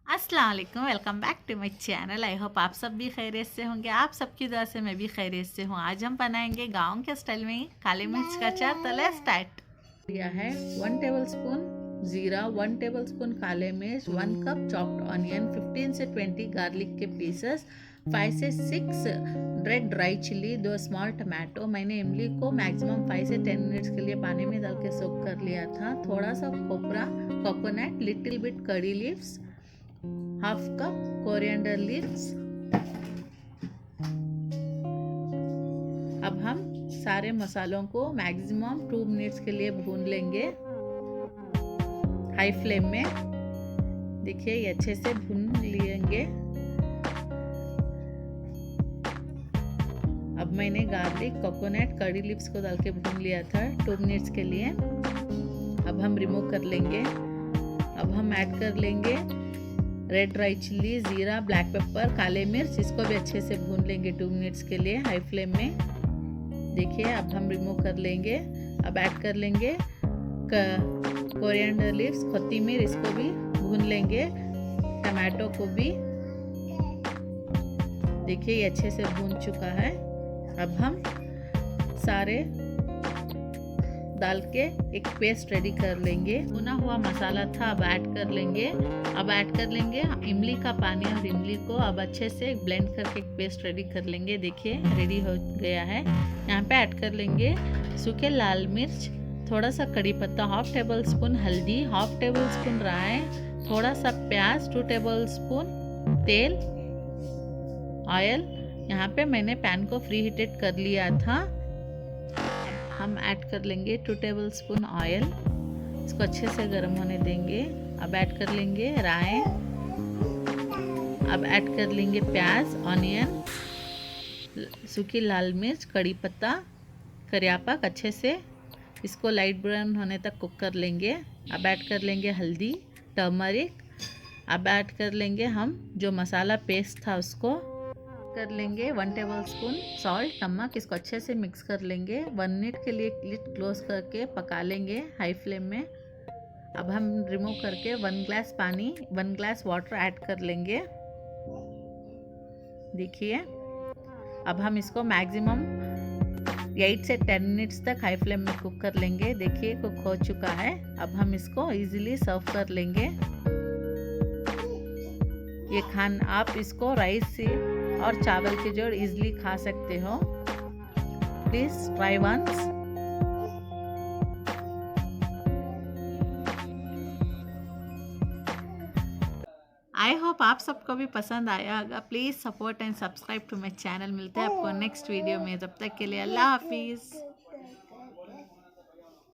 अस्सलाम वालेकुम, welcome back to my channel. I hope आप सब भी खैरियत से होंगे। आप सबकी दुआ से मैं भी खैरियत से हूँ। आज हम बनाएंगे गाँव के स्टाइल में काली मिर्च का अचार। तो लेट्स स्टार्ट। लिया है 1 टेबलस्पून जीरा, 1 टेबलस्पून काले मिर्च, 1 कप चॉप्ड ऑनियन, 15 से 20 गार्लिक के पीसेस, 5 से 6 red dry chilli, 2 small tomato. मैंने इमली को मैक्सिमम 5 से 10 मिनट्स के लिए पानी में डाल के सोक कर लिया था। थोड़ा सा खोपरा, coconut, little bit curry leaves, half cup coriander leaves. अब हम सारे मसालों को मैक्सिमम 2 मिनट्स के लिए भून लेंगे हाई फ्लेम में। देखिए ये अच्छे से भून लेंगे। अब मैंने गार्लिक, कोकोनट, करी लीव्स को डाल के भून लिया था 2 मिनट्स के लिए। अब हम रिमूव कर लेंगे। अब हम ऐड कर लेंगे रेड ड्राई चिल्ली, जीरा, ब्लैक पेपर, काले मिर्च। इसको भी अच्छे से भून लेंगे 2 मिनट्स के लिए हाई फ्लेम में। देखिए अब हम रिमूव कर लेंगे। अब ऐड कर लेंगे कोरिएंडर लीव्स, कोथिमीर, इसको भी भून लेंगे। टमाटो को भी देखिए ये अच्छे से भून चुका है। अब हम सारे डाल के एक पेस्ट रेडी कर लेंगे। भुना हुआ मसाला था, अब ऐड कर लेंगे। अब ऐड कर लेंगे इमली का पानी और इमली को अब अच्छे से ब्लेंड करके एक पेस्ट रेडी कर लेंगे। देखिए रेडी हो गया है। यहाँ पे ऐड कर लेंगे सूखे लाल मिर्च, थोड़ा सा कड़ी पत्ता, हाफ टेबल स्पून हल्दी, हाफ टेबल स्पून राई, थोड़ा सा प्याज, 2 टेबल स्पून तेल, ऑयल। यहाँ पे मैंने पैन को फ्री हीटेड कर लिया था। हम ऐड कर लेंगे 2 टेबल स्पून ऑयल। इसको अच्छे से गर्म होने देंगे। अब ऐड कर लेंगे राई। अब ऐड कर लेंगे प्याज, ऑनियन, सूखी लाल मिर्च, कड़ी पत्ता, करियापक। अच्छे से इसको लाइट ब्राउन होने तक कुक कर लेंगे। अब ऐड कर लेंगे हल्दी, टर्मरिक। अब ऐड कर लेंगे हम जो मसाला पेस्ट था उसको कर लेंगे। 1 टेबल स्पून सॉल्ट, नमक। इसको अच्छे से मिक्स कर लेंगे। 1 मिनट के लिए लिड क्लोज करके पका लेंगे हाई फ्लेम में। अब हम रिमूव करके 1 ग्लास पानी, 1 ग्लास वाटर ऐड कर लेंगे। देखिए अब हम इसको मैक्सिमम 8 से 10 मिनट्स तक हाई फ्लेम में कुक कर लेंगे। देखिए कुक हो चुका है। अब हम इसको इजीली सर्व कर लेंगे। ये आप इसको राइस से और चावल के जोड़ इजीली खा सकते हो। Please try once. I hope आप सबको भी पसंद आया होगा। Please support and subscribe to my channel. मिलते हैं आपको नेक्स्ट वीडियो में। जब तक के लिए अल्लाह हाफिज़।